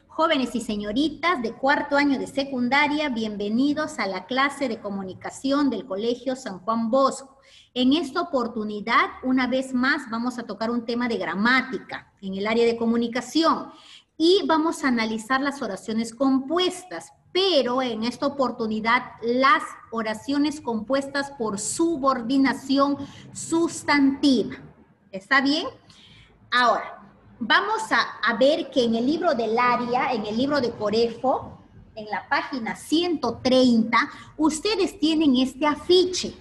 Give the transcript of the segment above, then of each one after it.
Jóvenes y señoritas de cuarto año de secundaria, bienvenidos a la clase de comunicación del Colegio San Juan Bosco. En esta oportunidad, una vez más, vamos a tocar un tema de gramática en el área de comunicación y vamos a analizar las oraciones compuestas, pero en esta oportunidad las oraciones compuestas por subordinación sustantiva. ¿Está bien? Ahora, vamos a ver que en el libro del área, en el libro de Corefo, en la página 130, ustedes tienen este afiche.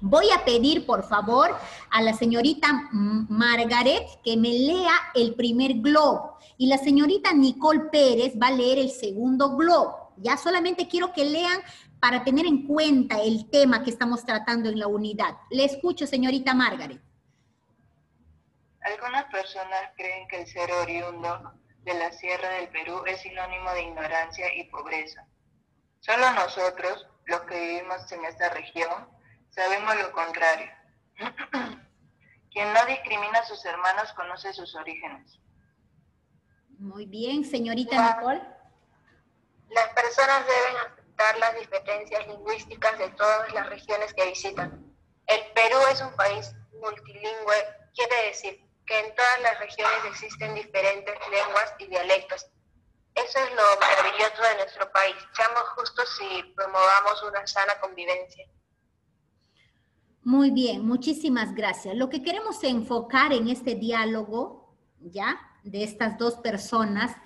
Voy a pedir, por favor, a la señorita Margaret que me lea el primer globo. Y la señorita Nicole Pérez va a leer el segundo globo. Ya solamente quiero que lean para tener en cuenta el tema que estamos tratando en la unidad. Le escucho, señorita Margaret. Algunas personas creen que el ser oriundo de la Sierra del Perú es sinónimo de ignorancia y pobreza. Solo nosotros, los que vivimos en esta región, sabemos lo contrario. Quien no discrimina a sus hermanos conoce sus orígenes. Muy bien, señorita Nicole. Las personas deben aceptar las diferencias lingüísticas de todas las regiones que visitan. El Perú es un país multilingüe, quiere decir que en todas las regiones existen diferentes lenguas y dialectos. Eso es lo maravilloso de nuestro país. Seamos justos si promovamos una sana convivencia. Muy bien, muchísimas gracias. Lo que queremos enfocar en este diálogo, ¿ya?, de estas dos personas,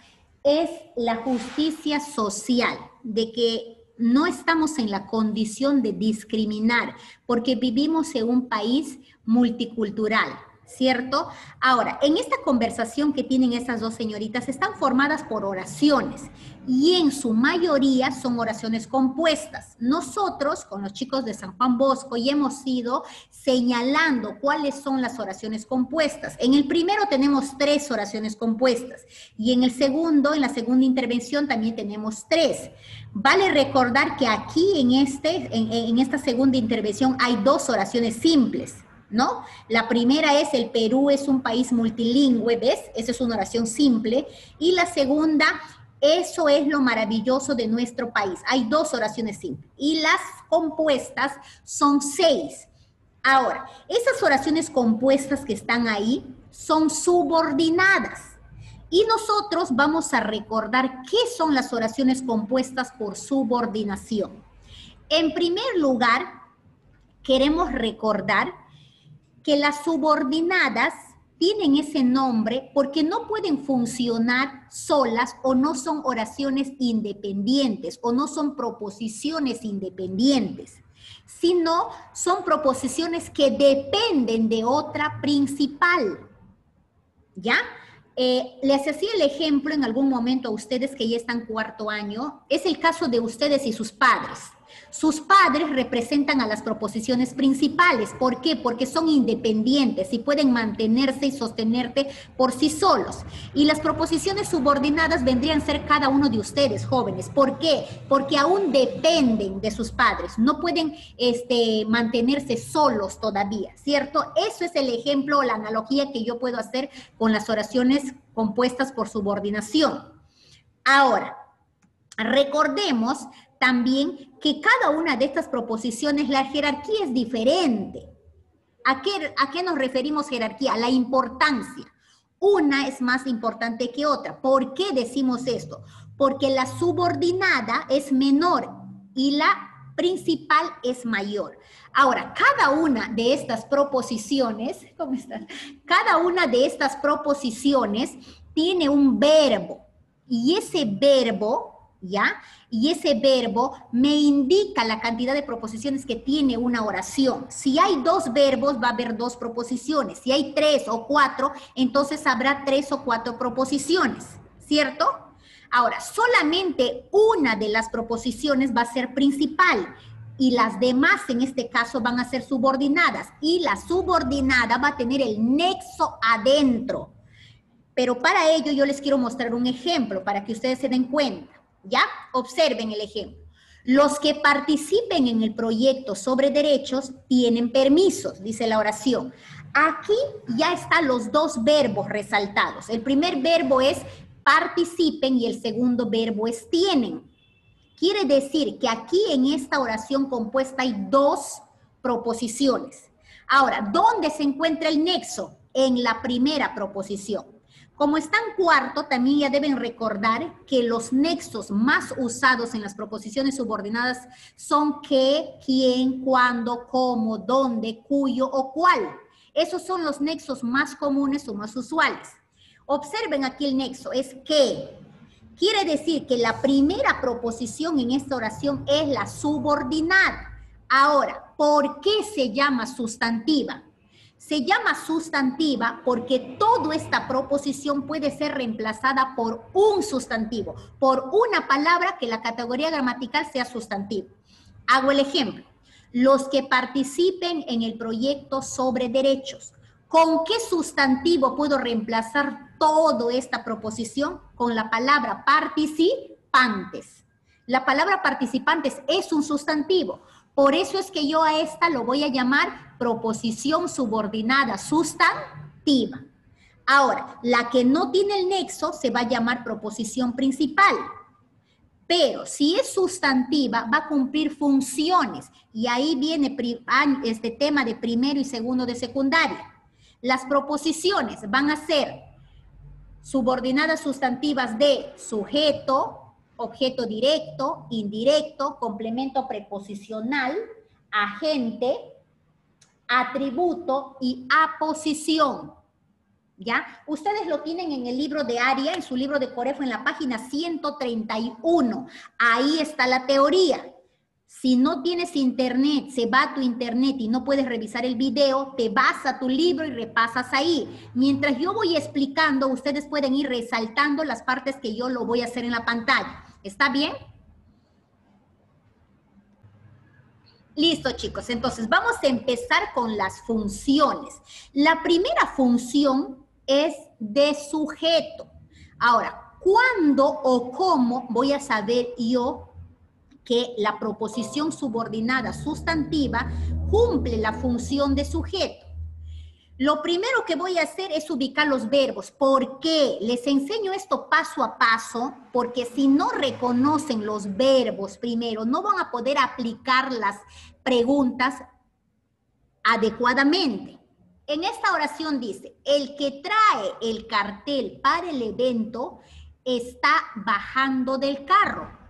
es la justicia social, de que no estamos en la condición de discriminar, porque vivimos en un país multicultural, ¿cierto? Ahora, en esta conversación que tienen estas dos señoritas están formadas por oraciones y en su mayoría son oraciones compuestas. Nosotros, con los chicos de San Juan Bosco, ya hemos ido señalando cuáles son las oraciones compuestas. En el primero tenemos 3 oraciones compuestas y en el segundo, en la segunda intervención también tenemos 3. Vale recordar que aquí en esta segunda intervención hay 2 oraciones simples, ¿no? La primera es: el Perú es un país multilingüe, ¿ves? Esa es una oración simple. Y la segunda: eso es lo maravilloso de nuestro país. Hay 2 oraciones simples. Y las compuestas son 6. Ahora, esas oraciones compuestas que están ahí son subordinadas. Y nosotros vamos a recordar qué son las oraciones compuestas por subordinación. En primer lugar, queremos recordar que las subordinadas tienen ese nombre porque no pueden funcionar solas o no son oraciones independientes o no son proposiciones independientes, sino son proposiciones que dependen de otra principal, ¿ya? Les hacía el ejemplo en algún momento a ustedes que ya están cuarto año, es el caso de ustedes y sus padres. Sus padres representan a las proposiciones principales. ¿Por qué? Porque son independientes y pueden mantenerse y sostenerte por sí solos. Y las proposiciones subordinadas vendrían a ser cada uno de ustedes, jóvenes. ¿Por qué? Porque aún dependen de sus padres. No pueden mantenerse solos todavía, ¿cierto? Eso es el ejemplo o la analogía que yo puedo hacer con las oraciones compuestas por subordinación. Ahora, recordemos también que cada una de estas proposiciones, la jerarquía es diferente. ¿A qué nos referimos jerarquía? A la importancia. Una es más importante que otra. ¿Por qué decimos esto? Porque la subordinada es menor y la principal es mayor. Ahora, cada una de estas proposiciones, ¿cómo están? Cada una de estas proposiciones tiene un verbo y ese verbo, ¿ya? Y ese verbo me indica la cantidad de proposiciones que tiene una oración. Si hay 2 verbos, va a haber 2 proposiciones. Si hay 3 o 4, entonces habrá 3 o 4 proposiciones, ¿cierto? Ahora, solamente una de las proposiciones va a ser principal y las demás en este caso van a ser subordinadas y la subordinada va a tener el nexo adentro. Pero para ello yo les quiero mostrar un ejemplo para que ustedes se den cuenta. ¿Ya? Observen el ejemplo. Los que participen en el proyecto sobre derechos tienen permisos, dice la oración. Aquí ya están los 2 verbos resaltados. El primer verbo es participen y el segundo verbo es tienen. Quiere decir que aquí en esta oración compuesta hay dos proposiciones. Ahora, ¿dónde se encuentra el nexo? En la primera proposición. Como está en cuarto, también ya deben recordar que los nexos más usados en las proposiciones subordinadas son qué, quién, cuándo, cómo, dónde, cuyo o cuál. Esos son los nexos más comunes o más usuales. Observen aquí el nexo, es qué. Quiere decir que la primera proposición en esta oración es la subordinada. Ahora, ¿por qué se llama sustantiva? Se llama sustantiva porque toda esta proposición puede ser reemplazada por un sustantivo, por una palabra que la categoría gramatical sea sustantivo. Hago el ejemplo. Los que participen en el proyecto sobre derechos. ¿Con qué sustantivo puedo reemplazar toda esta proposición? Con la palabra participantes. La palabra participantes es un sustantivo. Por eso es que yo a esta lo voy a llamar proposición subordinada sustantiva. Ahora, la que no tiene el nexo se va a llamar proposición principal. Pero si es sustantiva, va a cumplir funciones. Y ahí viene este tema de primero y segundo de secundaria. Las proposiciones van a ser subordinadas sustantivas de sujeto, objeto directo, indirecto, complemento preposicional, agente, atributo y aposición. ¿Ya? Ustedes lo tienen en el libro de Aria, en su libro de Corefo, en la página 131. Ahí está la teoría. Si no tienes internet, se va a tu internet y no puedes revisar el video, te vas a tu libro y repasas ahí. Mientras yo voy explicando, ustedes pueden ir resaltando las partes que yo lo voy a hacer en la pantalla. ¿Está bien? Listo, chicos. Entonces, vamos a empezar con las funciones. La primera función es de sujeto. Ahora, ¿cuándo o cómo voy a saber yo que la proposición subordinada sustantiva cumple la función de sujeto? Lo primero que voy a hacer es ubicar los verbos. ¿Por qué? Les enseño esto paso a paso, porque si no reconocen los verbos primero, no van a poder aplicar las preguntas adecuadamente. En esta oración dice, el que trae el cartel para el evento está bajando del carro.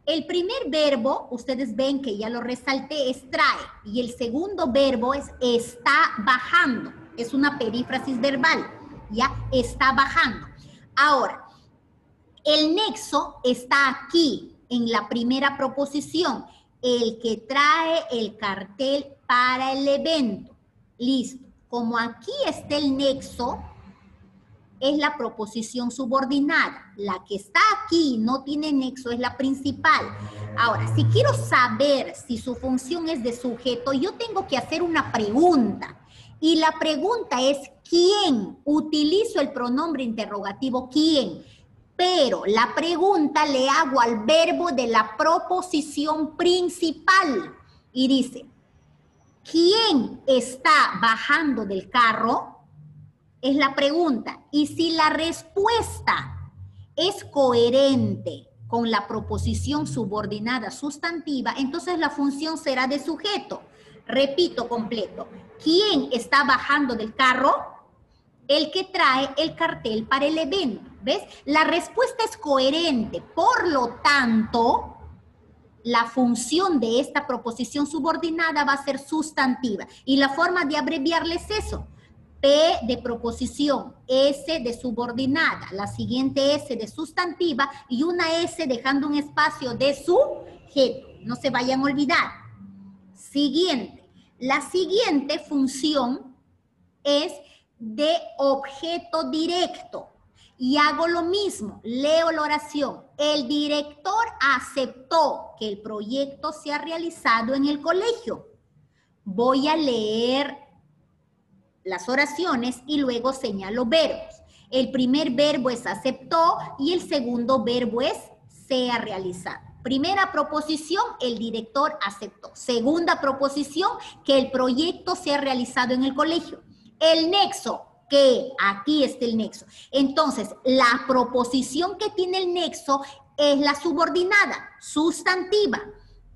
El primer verbo, ustedes ven que ya lo resalté, es trae. Y el segundo verbo es está bajando. Es una perífrasis verbal. Ya, está bajando. Ahora, el nexo está aquí, en la primera proposición. El que trae el cartel para el evento. Listo. Como aquí está el nexo, es la proposición subordinada. La que está aquí no tiene nexo, es la principal. Ahora, si quiero saber si su función es de sujeto, yo tengo que hacer una pregunta. Y la pregunta es, ¿quién? Utilizo el pronombre interrogativo, ¿quién? Pero la pregunta le hago al verbo de la proposición principal. Y dice, ¿quién está bajando del carro? Es la pregunta. Y si la respuesta es coherente con la proposición subordinada sustantiva, entonces la función será de sujeto. Repito completo. ¿Quién está bajando del carro? El que trae el cartel para el evento. ¿Ves? La respuesta es coherente. Por lo tanto, la función de esta proposición subordinada va a ser sustantiva. Y la forma de abreviarle es eso. P de proposición, S de subordinada, la siguiente S de sustantiva y una S dejando un espacio de sujeto. No se vayan a olvidar. Siguiente. La siguiente función es de objeto directo. Y hago lo mismo, leo la oración. El director aceptó que el proyecto sea realizado en el colegio. Voy a leer las oraciones y luego señalo verbos. El primer verbo es aceptó y el segundo verbo es sea realizado. Primera proposición, el director aceptó. Segunda proposición, que el proyecto sea realizado en el colegio. El nexo, que, aquí está el nexo. Entonces, la proposición que tiene el nexo es la subordinada, sustantiva.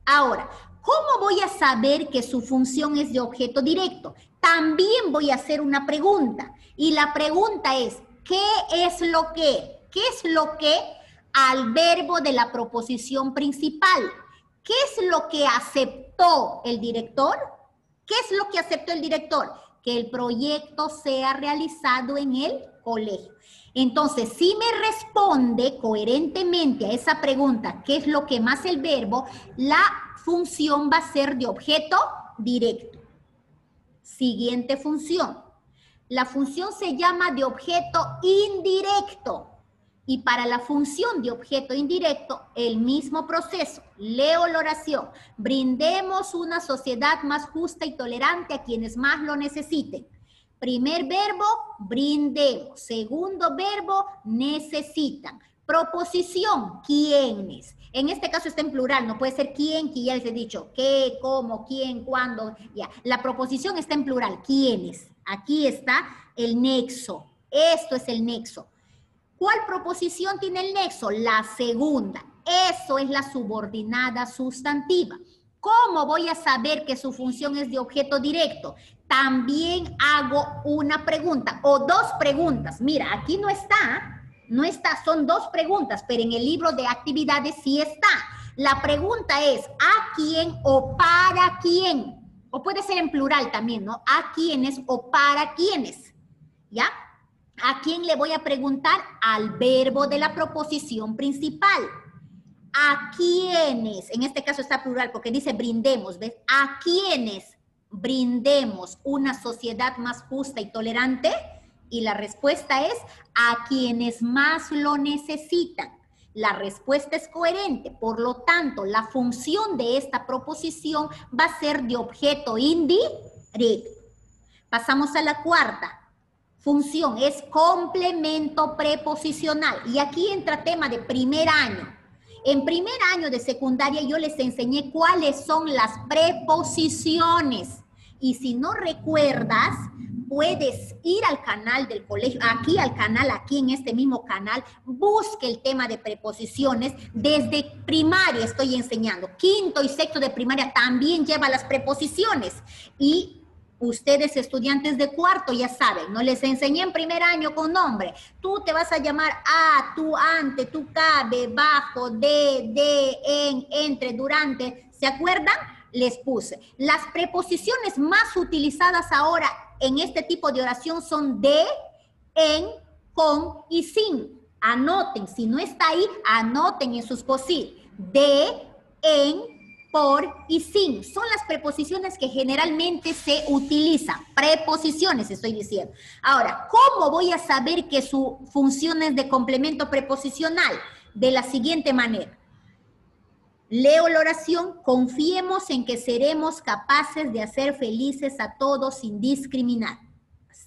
Ahora, ¿cómo voy a saber que su función es de objeto directo? También voy a hacer una pregunta. Y la pregunta es, ¿qué es lo que? ¿Qué es lo que al verbo de la proposición principal? ¿Qué es lo que aceptó el director? ¿Qué es lo que aceptó el director? Que el proyecto sea realizado en el colegio. Entonces, si me responde coherentemente a esa pregunta, ¿qué es lo que más el verbo? La función va a ser de objeto directo. Siguiente función. La función se llama de objeto indirecto. Y para la función de objeto indirecto, el mismo proceso. Leo la oración. Brindemos una sociedad más justa y tolerante a quienes más lo necesiten. Primer verbo, brindemos. Segundo verbo, necesitan. Proposición, ¿quiénes? En este caso está en plural, no puede ser quién, que ya les he dicho. ¿Qué, cómo, quién, cuándo? Ya. La proposición está en plural, ¿quiénes? Aquí está el nexo. Esto es el nexo. ¿Cuál proposición tiene el nexo? La segunda. Eso es la subordinada sustantiva. ¿Cómo voy a saber que su función es de objeto directo? También hago una pregunta o dos preguntas. Mira, aquí no está, son dos preguntas, pero en el libro de actividades sí está. La pregunta es, ¿a quién o para quién? O puede ser en plural también, ¿no? ¿A quiénes o para quiénes? ¿Ya? ¿A quién le voy a preguntar? Al verbo de la proposición principal. ¿A quiénes? En este caso está plural porque dice brindemos, ¿ves? ¿A quiénes brindemos una sociedad más justa y tolerante? Y la respuesta es a quienes más lo necesitan. La respuesta es coherente, por lo tanto, la función de esta proposición va a ser de objeto indirecto. Pasamos a la cuarta. Función es complemento preposicional. Y aquí entra tema de primer año. En primer año de secundaria yo les enseñé cuáles son las preposiciones. Y si no recuerdas, puedes ir al canal del colegio, aquí al canal, aquí en este mismo canal, busque el tema de preposiciones. Desde primaria estoy enseñando. Quinto y sexto de primaria también lleva las preposiciones. Y ustedes, estudiantes de cuarto, ya saben, ¿no? Les enseñé en primer año con nombre. Tú te vas a llamar a, tú, ante, tú, cabe, bajo, de, en, entre, durante. ¿Se acuerdan? Les puse. Las preposiciones más utilizadas ahora en este tipo de oración son de, en, con y sin. Anoten, si no está ahí, anoten en sus posit. De, en, por y sin. Son las preposiciones que generalmente se utilizan. Preposiciones, estoy diciendo. Ahora, ¿cómo voy a saber que su función es de complemento preposicional? De la siguiente manera. Leo la oración, confiemos en que seremos capaces de hacer felices a todos sin discriminar.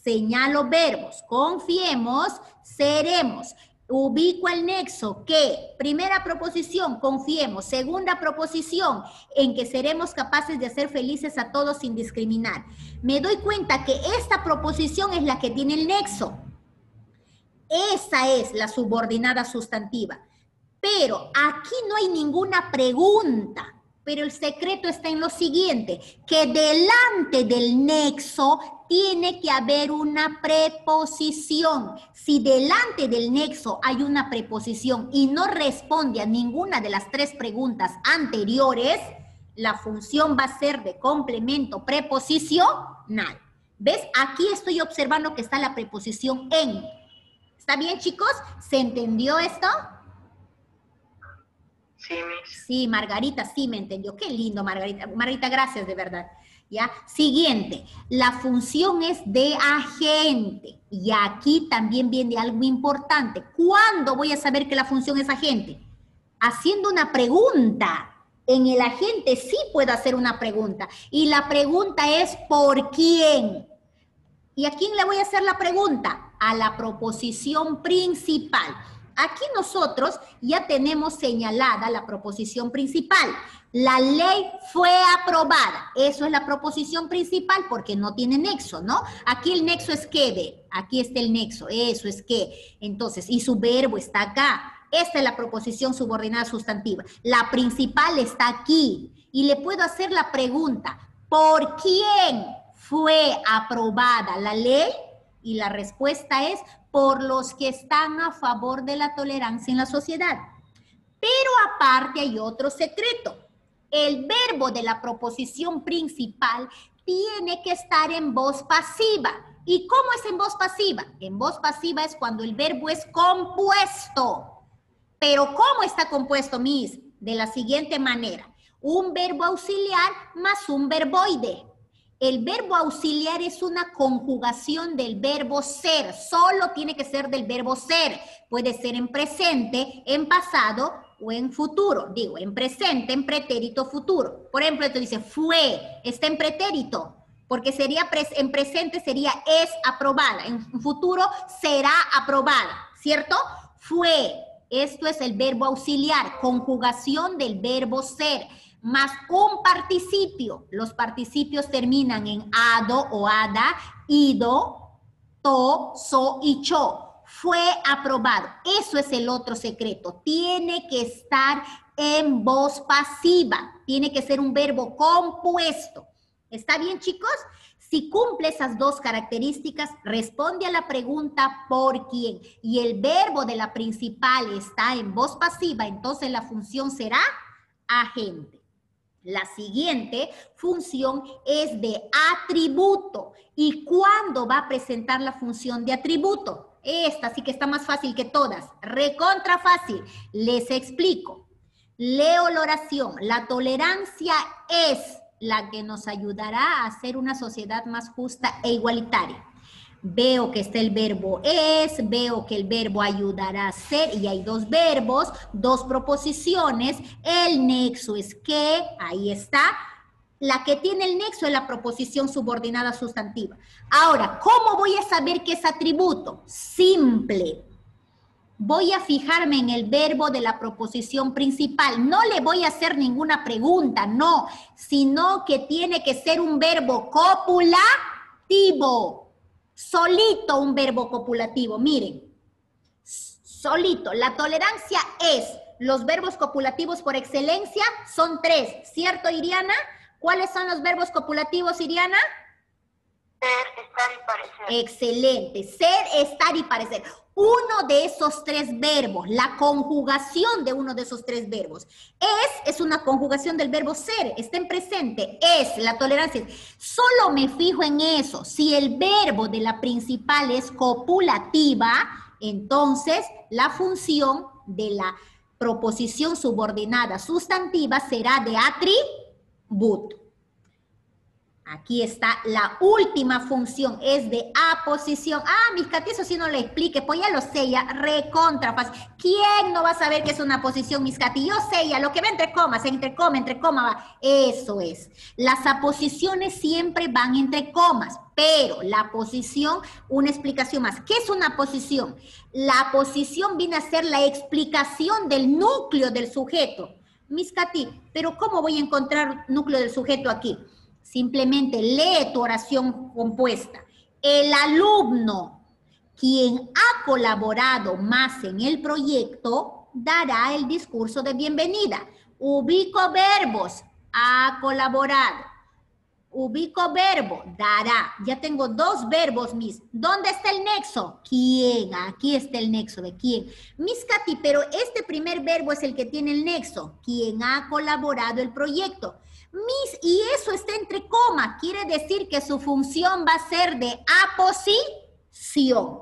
Señalo verbos, confiemos, seremos. Ubico el nexo, que, primera proposición, confiemos. Segunda proposición, en que seremos capaces de hacer felices a todos sin discriminar. Me doy cuenta que esta proposición es la que tiene el nexo. Esa es la subordinada sustantiva. Pero aquí no hay ninguna pregunta. Pero el secreto está en lo siguiente, que delante del nexo tiene que haber una preposición. Si delante del nexo hay una preposición y no responde a ninguna de las tres preguntas anteriores, la función va a ser de complemento preposicional. ¿Ves? Aquí estoy observando que está la preposición en. ¿Está bien, chicos? ¿Se entendió esto? Sí, Miss. Sí, Margarita, sí me entendió. Qué lindo, Margarita. Margarita, gracias, de verdad. ¿Ya? Siguiente, la función es de agente. Y aquí también viene algo importante. ¿Cuándo voy a saber que la función es agente? Haciendo una pregunta. En el agente sí puedo hacer una pregunta. Y la pregunta es ¿por quién? ¿Y a quién le voy a hacer la pregunta? A la proposición principal. Aquí nosotros ya tenemos señalada la proposición principal. La ley fue aprobada. Eso es la proposición principal porque no tiene nexo, ¿no? Aquí el nexo es que, ve, aquí está el nexo, eso es que. Entonces, y su verbo está acá. Esta es la proposición subordinada sustantiva. La principal está aquí. Y le puedo hacer la pregunta, ¿por quién fue aprobada la ley? Y la respuesta es, por los que están a favor de la tolerancia en la sociedad. Pero aparte hay otro secreto. El verbo de la proposición principal tiene que estar en voz pasiva. ¿Y cómo es en voz pasiva? En voz pasiva es cuando el verbo es compuesto. Pero ¿cómo está compuesto, Miss? De la siguiente manera. Un verbo auxiliar más un verboide. El verbo auxiliar es una conjugación del verbo ser. Solo tiene que ser del verbo ser. Puede ser en presente, en pasado o en futuro. Digo, en presente, en pretérito, futuro. Por ejemplo, te dice fue, está en pretérito. Porque sería en presente sería es aprobada. En futuro será aprobada. ¿Cierto? Fue. Esto es el verbo auxiliar. Conjugación del verbo ser. Más un participio. Los participios terminan en ado o ada, ido, to, so y cho. Fue aprobado. Eso es el otro secreto. Tiene que estar en voz pasiva. Tiene que ser un verbo compuesto. ¿Está bien, chicos? Si cumple esas dos características, responde a la pregunta ¿por quién? Y el verbo de la principal está en voz pasiva, entonces la función será agente. La siguiente función es de atributo. ¿Y cuándo va a presentar la función de atributo? Esta sí que está más fácil que todas. Recontra fácil. Les explico. Leo la oración. La tolerancia es la que nos ayudará a hacer una sociedad más justa e igualitaria. Veo que está el verbo es, veo que el verbo ayudará a ser, y hay dos verbos, dos proposiciones, el nexo es que, ahí está, la que tiene el nexo es la proposición subordinada sustantiva. Ahora, ¿cómo voy a saber qué es atributo? Simple. Voy a fijarme en el verbo de la proposición principal. No le voy a hacer ninguna pregunta, no, sino que tiene que ser un verbo copulativo. Solito un verbo copulativo, miren. Solito. La tolerancia es, los verbos copulativos por excelencia son 3, ¿cierto, Iriana? ¿Cuáles son los verbos copulativos, Iriana? Ser, estar y parecer. Excelente. Ser, estar y parecer. Uno de esos 3 verbos, la conjugación de uno de esos 3 verbos. Es una conjugación del verbo ser, está en presente, es, la tolerancia. Solo me fijo en eso. Si el verbo de la principal es copulativa, entonces la función de la proposición subordinada sustantiva será de atributo. Aquí está la última función, es de aposición. Ah, mis Katy, eso sí no le explique, pues ya lo sé, ya recontra fácil. ¿Quién no va a saber qué es una aposición, mis Katy? Yo sé ya, lo que va entre comas, entre coma, va. Eso es. Las aposiciones siempre van entre comas, pero la aposición, una explicación más. ¿Qué es una aposición? La aposición viene a ser la explicación del núcleo del sujeto. Mis Katy, pero ¿cómo voy a encontrar núcleo del sujeto aquí? Simplemente lee tu oración compuesta. El alumno, quien ha colaborado más en el proyecto, dará el discurso de bienvenida. Ubico verbos, ha colaborado. Ubico verbo, dará. Ya tengo 2 verbos, Miss. ¿Dónde está el nexo? ¿Quién? Aquí está el nexo de quién. Miss Katy, pero este primer verbo es el que tiene el nexo. Quien ha colaborado el proyecto. Miss, y eso está entre comas, quiere decir que su función va a ser de aposición,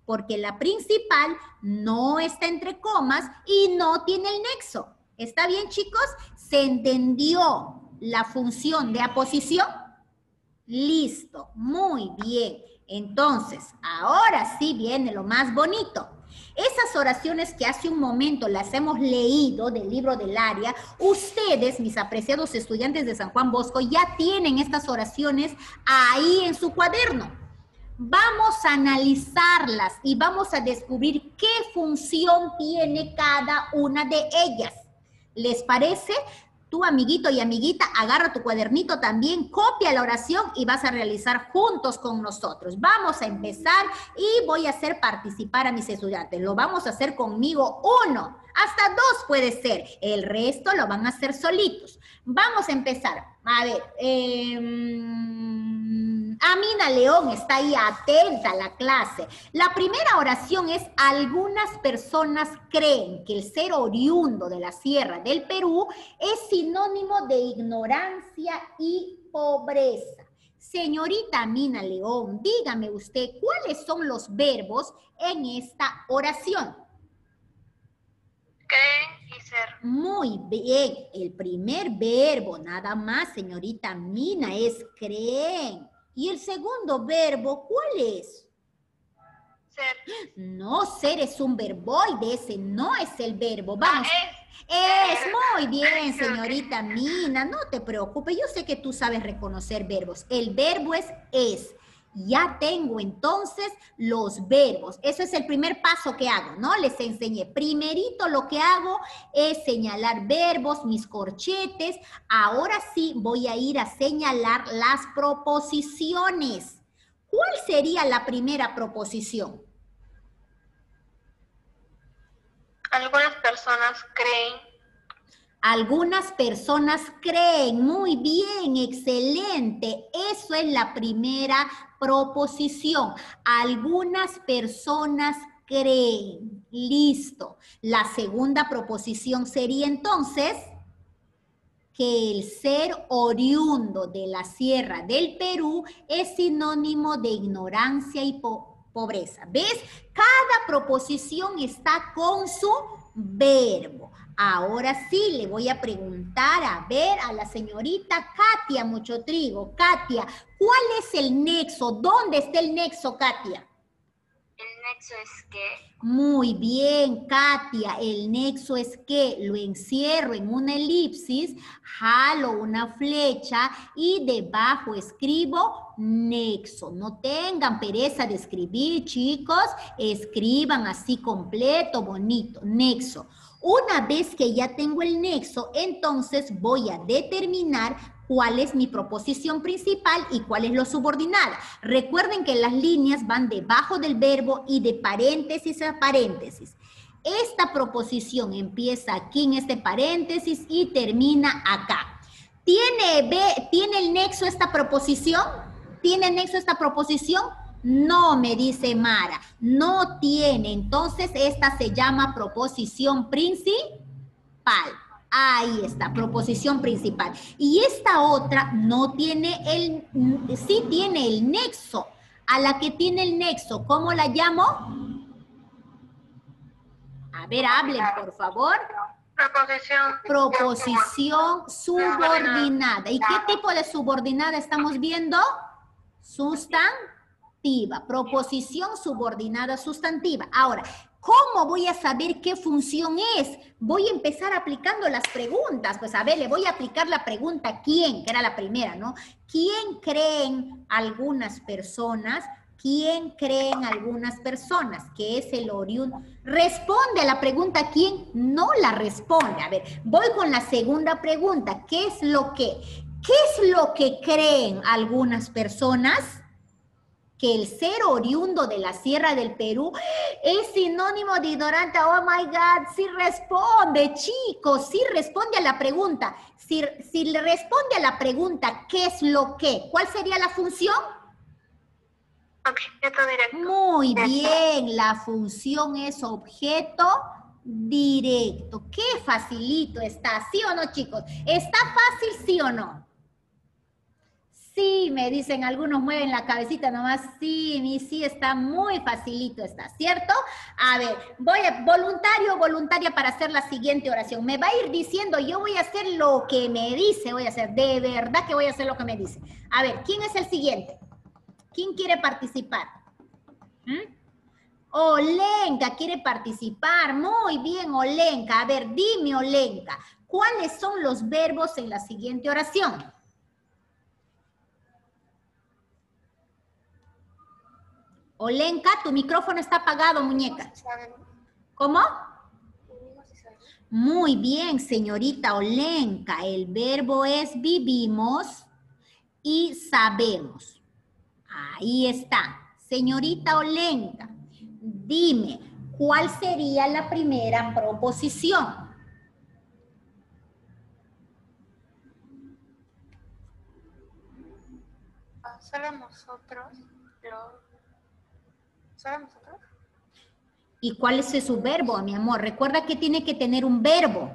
porque la principal no está entre comas y no tiene el nexo. ¿Está bien, chicos? ¿Se entendió la función de aposición? Listo, muy bien. Entonces, ahora sí viene lo más bonito. Esas oraciones que hace un momento las hemos leído del libro del área, ustedes, mis apreciados estudiantes de San Juan Bosco, ya tienen estas oraciones ahí en su cuaderno. Vamos a analizarlas y vamos a descubrir qué función tiene cada una de ellas. ¿Les parece? Tú, amiguito y amiguita, agarra tu cuadernito también, copia la oración y vas a realizar juntos con nosotros. Vamos a empezar y voy a hacer participar a mis estudiantes. Lo vamos a hacer conmigo 1, hasta 2 puede ser. El resto lo van a hacer solitos. Vamos a empezar. A ver, Amina León está ahí atenta a la clase. La primera oración es: algunas personas creen que el ser oriundo de la Sierra del Perú es sinónimo de ignorancia y pobreza. Señorita Amina León, dígame usted, ¿cuáles son los verbos en esta oración? Creen y ser. Muy bien, el primer verbo nada más, señorita Amina, es creen. ¿Y el segundo verbo cuál es? Ser. No, ser es un verboide, ese no es el verbo. Vamos. Es muy bien, señorita Mina, no te preocupes, yo sé que tú sabes reconocer verbos. El verbo es. Ya tengo entonces los verbos. Eso es el primer paso que hago, ¿no? Les enseñé. Primerito lo que hago es señalar verbos, mis corchetes. Ahora sí voy a ir a señalar las proposiciones. ¿Cuál sería la primera proposición? Algunas personas creen. Algunas personas creen. Muy bien, excelente. Eso es la primera proposición. Algunas personas creen. Listo. La segunda proposición sería entonces que el ser oriundo de la Sierra del Perú es sinónimo de ignorancia y pobreza. ¿Ves? Cada proposición está con su verbo. Ahora sí, le voy a preguntar a ver a la señorita Katia Muchotrigo. Katia, ¿cuál es el nexo? ¿Dónde está el nexo, Katia? El nexo es que. Muy bien, Katia. El nexo es que lo encierro en una elipsis, jalo una flecha y debajo escribo nexo. No tengan pereza de escribir, chicos. Escriban así completo, bonito, nexo. Una vez que ya tengo el nexo, entonces voy a determinar cuál es mi proposición principal y cuál es la subordinada. Recuerden que las líneas van debajo del verbo y de paréntesis a paréntesis. Esta proposición empieza aquí en este paréntesis y termina acá. ¿Tiene el nexo esta proposición? ¿Tiene nexo esta proposición? No, me dice Mara, no tiene. Entonces, esta se llama proposición principal. Ahí está, proposición principal. Y esta otra no tiene sí tiene el nexo. A la que tiene el nexo, ¿cómo la llamo? A ver, hablen, por favor. Proposición. Proposición subordinada. ¿Y qué tipo de subordinada estamos viendo? Sustantiva. Proposición subordinada sustantiva. Ahora, ¿cómo voy a saber qué función es? Voy a empezar aplicando las preguntas. Pues a ver, le voy a aplicar la pregunta ¿quién? Que era la primera, ¿no? ¿Quién creen algunas personas? ¿Quién creen algunas personas? Que es el oriundo. Responde a la pregunta ¿quién? No la responde. A ver, voy con la segunda pregunta. ¿Qué es lo que creen algunas personas? Que el ser oriundo de la Sierra del Perú es sinónimo de ignorante. Oh my God, sí responde, chicos, sí responde a la pregunta. Si le responde a la pregunta, ¿qué es lo que? ¿Cuál sería la función? Objeto directo. Muy bien, la función es objeto directo. Qué facilito está, ¿sí o no, chicos? ¿Está fácil, sí o no? Sí, me dicen, algunos mueven la cabecita nomás, sí, está muy facilito, está, ¿cierto? A ver, voluntaria para hacer la siguiente oración. Me va a ir diciendo, yo voy a hacer lo que me dice, de verdad que voy a hacer lo que me dice. A ver, ¿quién es el siguiente? ¿Quién quiere participar? Olenka quiere participar, muy bien, Olenka. A ver, dime, Olenka, ¿cuáles son los verbos en la siguiente oración? Olenka, tu micrófono está apagado, muñeca. ¿Cómo? Muy bien, señorita Olenka. El verbo es vivimos y sabemos. Ahí está. Señorita Olenka, dime, ¿cuál sería la primera proposición? Solo nosotros, ¿solo nosotros? ¿Y cuál es su verbo, mi amor? Recuerda que tiene que tener un verbo.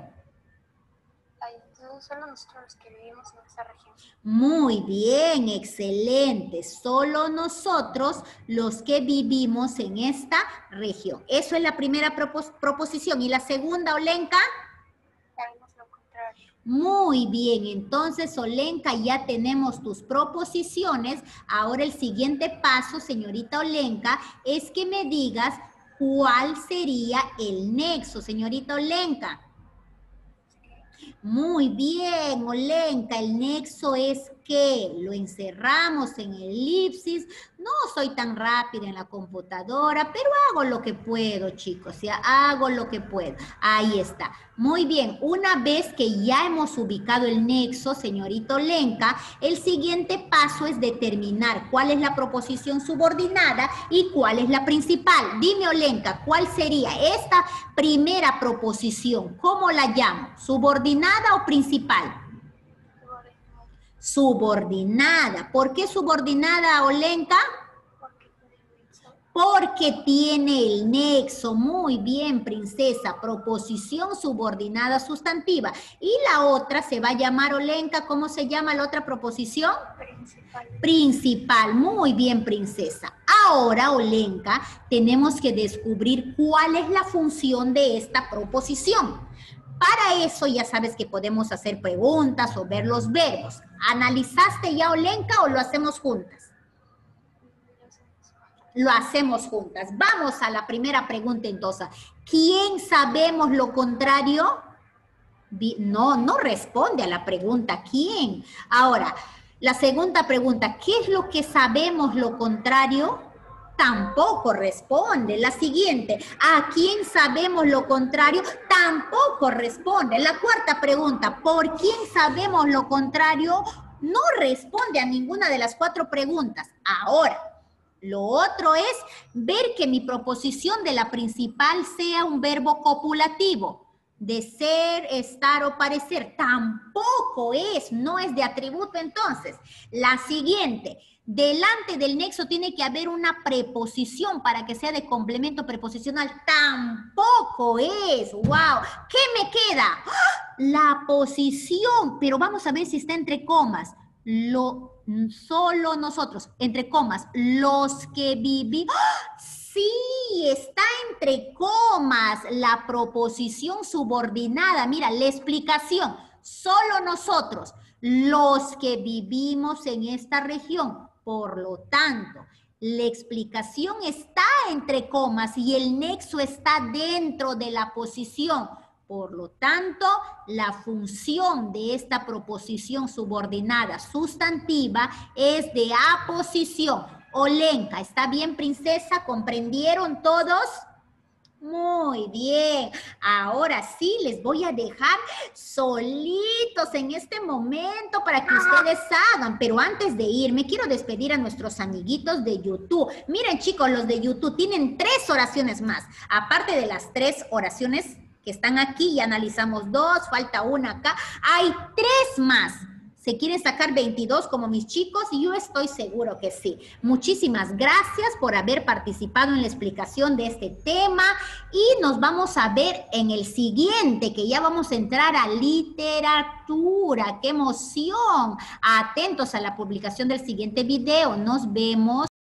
Solo nosotros los que vivimos en esta región. Muy bien, excelente. Solo nosotros los que vivimos en esta región. Eso es la primera proposición. ¿Y la segunda, Olenka? Sabemos lo contrario. Muy bien, entonces Olenka, ya tenemos tus proposiciones. Ahora el siguiente paso, señorita Olenka, es que me digas cuál sería el nexo, señorita Olenka. Muy bien, Olenka, el nexo es que lo encerramos en elipsis. No soy tan rápida en la computadora, pero hago lo que puedo, chicos, ya hago lo que puedo. Ahí está. Muy bien, una vez que ya hemos ubicado el nexo, señorita Olenka, el siguiente paso es determinar cuál es la proposición subordinada y cuál es la principal. Dime, Olenka, ¿cuál sería esta primera proposición? ¿Cómo la llamo? ¿Subordinada o principal? Subordinada. ¿Por qué subordinada, Olenka? Porque tiene el nexo. Muy bien, princesa. Proposición subordinada sustantiva. Y la otra se va a llamar, Olenka, ¿cómo se llama la otra proposición? Principal. Principal. Muy bien, princesa. Ahora, Olenka, tenemos que descubrir cuál es la función de esta proposición. Para eso ya sabes que podemos hacer preguntas o ver los verbos. ¿Analizaste ya, Olenka, o lo hacemos juntas? Lo hacemos juntas. Vamos a la primera pregunta entonces. ¿Quién sabemos lo contrario? No responde a la pregunta ¿quién? Ahora, la segunda pregunta, ¿qué es lo que sabemos lo contrario? Tampoco responde. La siguiente, ¿a quién sabemos lo contrario? Tampoco responde. La cuarta pregunta, ¿por quién sabemos lo contrario? No responde a ninguna de las cuatro preguntas. Ahora, lo otro es ver que mi proposición de la principal sea un verbo copulativo. De ser, estar o parecer. Tampoco es, no es de atributo entonces. La siguiente, delante del nexo tiene que haber una preposición para que sea de complemento preposicional. Tampoco es. ¡Wow! ¿Qué me queda? La posición, pero vamos a ver si está entre comas. Solo nosotros, entre comas, los que vivimos. Sí, está entre comas la proposición subordinada. Mira, la explicación. Solo nosotros, los que vivimos en esta región. Por lo tanto, la explicación está entre comas y el nexo está dentro de la posición. Por lo tanto, la función de esta proposición subordinada sustantiva es de aposición. Olenka, ¿está bien, princesa? ¿Comprendieron todos? Muy bien. Ahora sí, les voy a dejar solitos en este momento para que ustedes hagan. Pero antes de irme, quiero despedir a nuestros amiguitos de YouTube. Miren, chicos, los de YouTube tienen 3 oraciones más. Aparte de las 3 oraciones que están aquí, ya analizamos 2, falta una acá. Hay 3 más. ¿Se quieren sacar 22 como mis chicos? Yo estoy seguro que sí. Muchísimas gracias por haber participado en la explicación de este tema y nos vamos a ver en el siguiente, que ya vamos a entrar a literatura. ¡Qué emoción! Atentos a la publicación del siguiente video. Nos vemos.